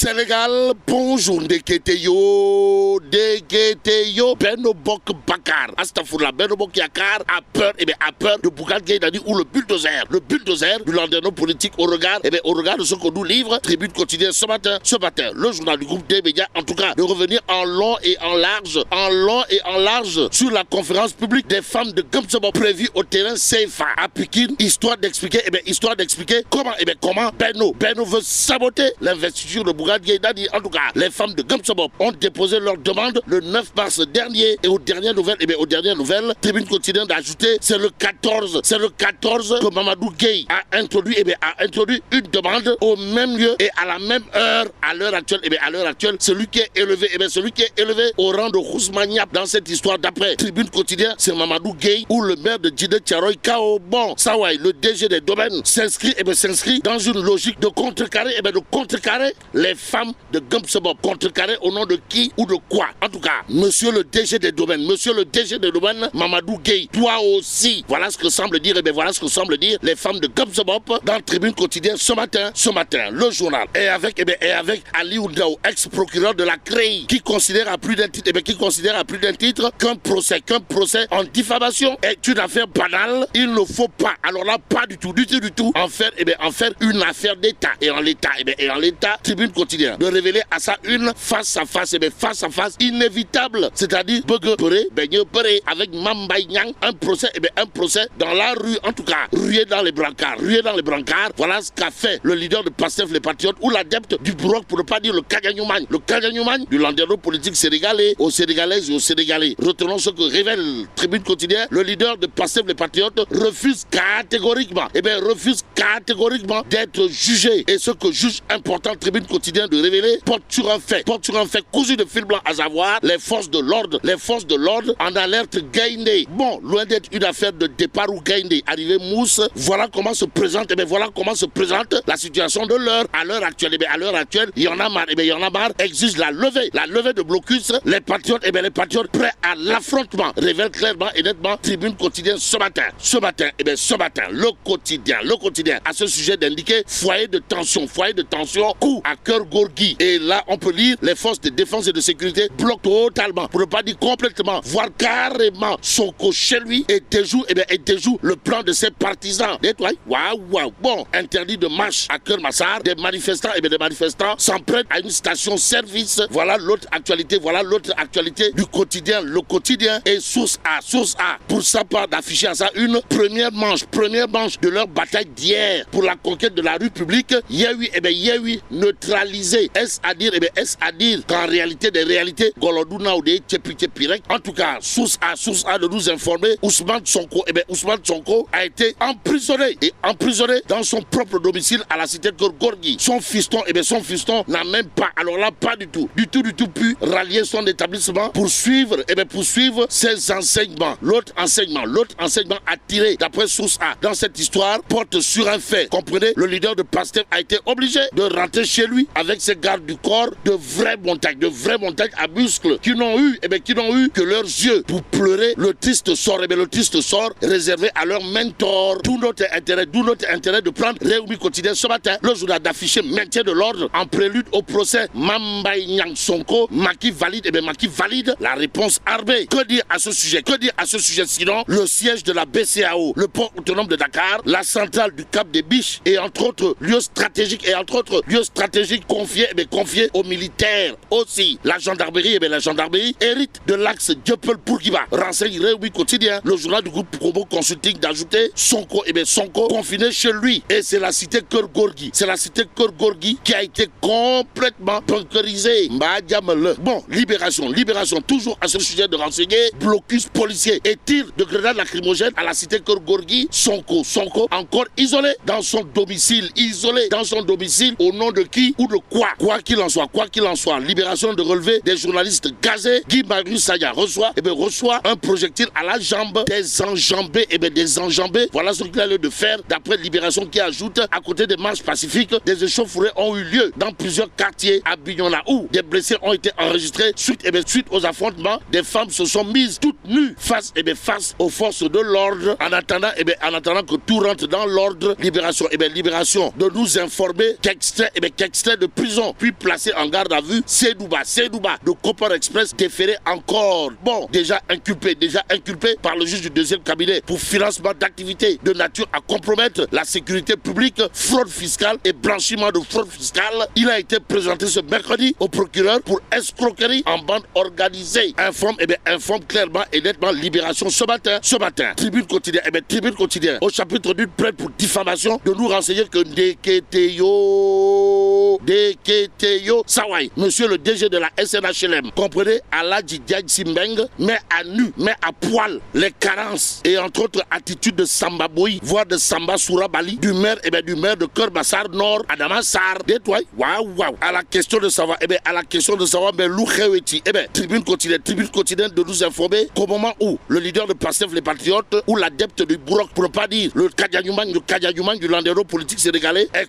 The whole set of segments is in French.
Sénégal, bonjour, Ndeketeyo, Benno Bok Bakar, Astafoula, Benno Bok Yakar a peur, a peur de Bougane Gueye Dany ou le bulldozer du landerneau politique au regard de ce qu'on nous livre, Tribune quotidienne ce matin, le journal du groupe des médias, en tout cas, de revenir en long et en large sur la conférence publique des femmes de Gamsabo prévue au terrain CFA à Pékin, histoire d'expliquer comment Benno veut saboter l'investiture de Bougane Gueye Dany. En tout cas, les femmes de Gamsabo ont déposé leur demande le 9 mars dernier et aux dernières nouvelles, Tribune quotidienne d'ajouter, c'est le 14 que Mamadou Gueye a introduit une demande au même lieu et à la même heure, à l'heure actuelle, celui qui est élevé au rang de Ousmaniap dans cette histoire d'après Tribune quotidienne, c'est Mamadou Gueye ou le maire de Djidé Thiaroye Kao. Bon, Sawai, le DG des domaines, s'inscrit dans une logique de contrecarrer les femmes de Gamsabo. Contrecarrer au nom de qui ou de quoi? En tout cas, monsieur le DG des domaines, Mamadou Gueye doit aussi, voilà ce que semble dire les femmes de Gamsabo dans Tribune quotidienne ce matin, le journal. Et avec Ali Oudao, ex-procureur de la CREI, qui considère à plus d'un titre qu'un procès en diffamation est une affaire banale. Il ne faut pas, alors là, pas du tout, en faire une affaire d'État. Et en l'état, Tribune quotidienne, de révéler à ça une face à face inévitable, c'est-à-dire avec Mambay Nyang, un procès dans la rue, en tout cas, rué dans les brancards. Voilà ce qu'a fait le leader de Pastef les Patriotes ou l'adepte du Broc, pour ne pas dire le Kaganyouman du landerneau politique sénégalais, aux Sénégalaises et aux Sénégalais. Retenons ce que révèle Tribune quotidienne, le leader de Pastef les Patriotes refuse catégoriquement d'être jugé. Et ce que juge important Tribune quotidienne de révéler porte sur un fait cousu de fil blanc, à savoir les forces de l'ordre en alerte Gaïndé. Bon, loin d'être une affaire de départ ou Gaïndé arrivé mousse, voilà comment se présente la situation de l'heure. À l'heure actuelle, il y en a marre, exige la levée de blocus. Les patriotes prêts à l'affrontement, révèle clairement et nettement Tribune quotidienne ce matin, le quotidien à ce sujet d'indiquer foyer de tension, coup à cœur Gorgui. Et là, on peut lire les forces de défense et de sécurité bloquent totalement, pour ne pas dire complètement, voire carrément Sonko chez lui et déjoue le plan de ses partisans. Waouh. Bon, interdit de marche à Keur Massar, des manifestants s'en prennent à une station-service. Voilà l'autre actualité du quotidien. Le quotidien est source A. Pour sa part d'afficher à ça une première manche de leur bataille d'hier pour la conquête de la rue publique. Yehui neutralisé. Est-ce à dire qu'en réalité des réalités, Goloduna ou des Tchepirek, en tout cas, source A de nous informer, Ousmane Sonko a été emprisonné dans son propre domicile à la cité de Gorgui. Son fiston n'a même pas, alors là, pas du tout pu rallier son établissement pour suivre ses enseignements. L'autre enseignement attiré d'après source A dans cette histoire porte sur un fait. Comprenez, le leader de Pastef a été obligé de rentrer chez lui avec ses gardes du corps, de vraies montagnes à muscles qui n'ont eu que leurs yeux pour pleurer le triste sort réservé à leur mentor. D'où notre intérêt de prendre Réumi quotidien ce matin, le journal d'afficher maintien de l'ordre en prélude au procès Mambay Nyang Sonko. Macky valide la réponse Arbé. Que dire à ce sujet sinon le siège de la BCAO, le port autonome de Dakar, la centrale du Cap des Biches et entre autres lieux stratégiques confiés aux militaires aussi. La gendarmerie hérite de l'axe Dieuppeul-Bourguiba. Renseigne Réumi quotidien, le journal du groupe Promo Consulting d'ajouter Sonko confiné chez lui. Et c'est la cité Keur Gorgui qui a été complètement bunkerisée. Bon, libération, toujours à ce sujet de renseigner, blocus policier et tir de grenades lacrymogènes à la cité Keur Gorgui. Sonko encore isolé dans son domicile au nom de qui ou de quoi. Quoi qu'il en soit, libération de relevé des journalistes gazés. Guy Marius Sagna reçoit un projectile à la jambe, des enjambés. Voilà ce qu'il a lieu de faire d'après Libération, qui ajoute, à côté des marches pacifiques, des échauffourées ont eu lieu dans plusieurs quartiers à Bignona où des blessés ont été enregistrés suite aux affrontements. Des femmes se sont mises toutes nues face aux forces de l'ordre en attendant que tout rentre dans l'ordre. chapitre Libération. Eh bien, Libération de nous informer qu'extrait de prison, puis placé en garde à vue, Sedouba de Copper Express, déféré encore. Bon, déjà inculpé par le juge du deuxième cabinet pour financement d'activités de nature à compromettre la sécurité publique, fraude fiscale et blanchiment de fraude fiscale. Il a été présenté ce mercredi au procureur pour escroquerie en bande organisée. Informe clairement et nettement Libération ce matin. Tribune quotidienne, au chapitre d'une plainte pour diffamation, de nous renseigner que Deketeyo Sawai, monsieur le DG de la SNHLM, comprenez, Aladji Diagne Simbeng, met à nu, met à poil les carences et entre autres attitudes de Samba Boy, voire de Samba Sourabali, du maire de Keur-Massar Nord, Adama Sarr, waouh. À la question de savoir, mais Lou Kheweti, tribune quotidienne de nous informer qu'au moment où le leader de Pastef les Patriotes, ou l'adepte du Bourok, pour ne pas dire le Kadianyouman du Landero politique sénégalais, est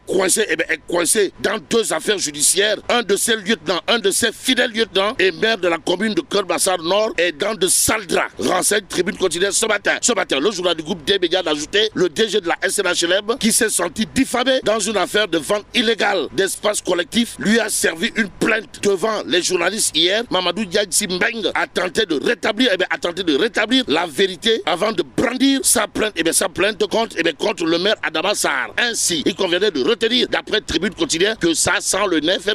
coincé dans deux affaires judiciaires. Un de ses fidèles lieutenants et maire de la commune de Keur-Massar Nord est dans de sales draps. Renseigne tribune quotidienne ce matin, le journal du groupe des médias d'ajouter le DG de la SNHLM qui s'est senti diffamé dans une affaire de vente illégale d'espace collectif lui a servi une plainte devant les journalistes hier. Mamadou Diagne Simbeng a tenté de rétablir la vérité avant de brandir sa plainte contre le maire Adama Sarr. Ainsi, il convenait de retenir d'après tribune quotidienne que ça sent le nef et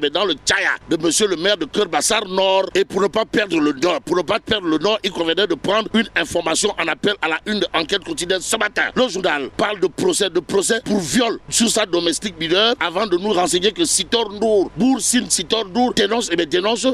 dans le tchaya de monsieur le maire de Keur-Massar Nord. Et pour ne pas perdre le nord, il convenait de prendre une information en appel à la une de Enquête quotidienne ce matin. Le journal parle de procès pour viol sur sa domestique mineure avant de nous renseigner que Boursine Sitor Ndour dénonce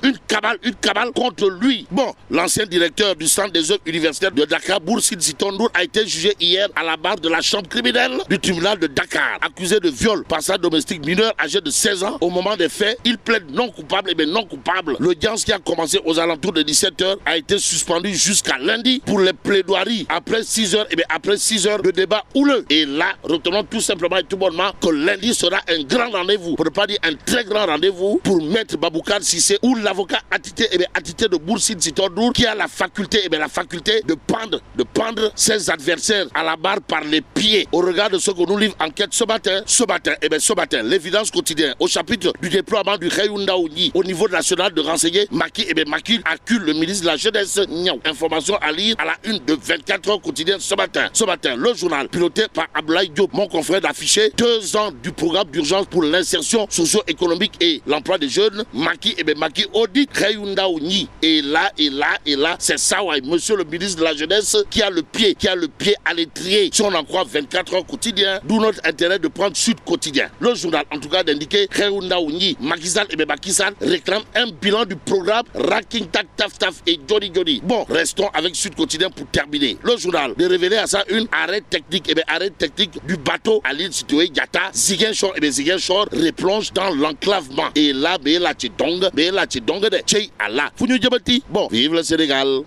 une cabale contre lui. Bon, l'ancien directeur du centre des œuvres universitaires de Dakar, Boursine Sitor Ndour, a été jugé hier à la barre de la chambre criminelle du tribunal de Dakar, accusé de viol par sa domestique mineure âgée de 16 ans. Au moment des faits, il plaide non coupable. L'audience qui a commencé aux alentours de 17h a été suspendue jusqu'à lundi pour les plaidoiries. Après 6 heures de débat houleux. Et là, retenons tout simplement et tout bonnement que lundi sera un grand rendez-vous, pour ne pas dire un très grand rendez-vous, pour Maître Baboucar Cissé ou l'avocat attité de Boursine Sitor Ndour qui a la faculté de pendre ses adversaires à la barre par les pieds. Au regard de ce que nous livre Enquête ce matin, l'évidence quotidienne au chapitre du déploiement du Khayundaouni au niveau national de renseigner Maki accule le ministre de la Jeunesse. Information à lire à la une de 24 heures quotidienne ce matin, le journal piloté par Abdoulaye Diop, mon confrère, d'afficher 2 ans du programme d'urgence pour l'insertion socio-économique et l'emploi des jeunes. Maki audit Khayundaouni. Et là, c'est Sawai, monsieur le ministre de la Jeunesse, qui a le pied à l'étrier. Si on en croit 24 heures quotidien, d'où notre intérêt de prendre Sud Quotidien. Le journal, en tout cas, d'indiquer Khayundaouni, Macky Sall réclament un bilan du programme Raking Tak Taf Taf et Jody. Bon, restons avec Sud Quotidien pour terminer. Le journal de révéler à ça une arrêt technique du bateau à l'île située Yata. Ziguinchor replonge dans l'enclavement. Et là, Béla Tchidong de Tchei Allah. Bon, vive le Sénégal.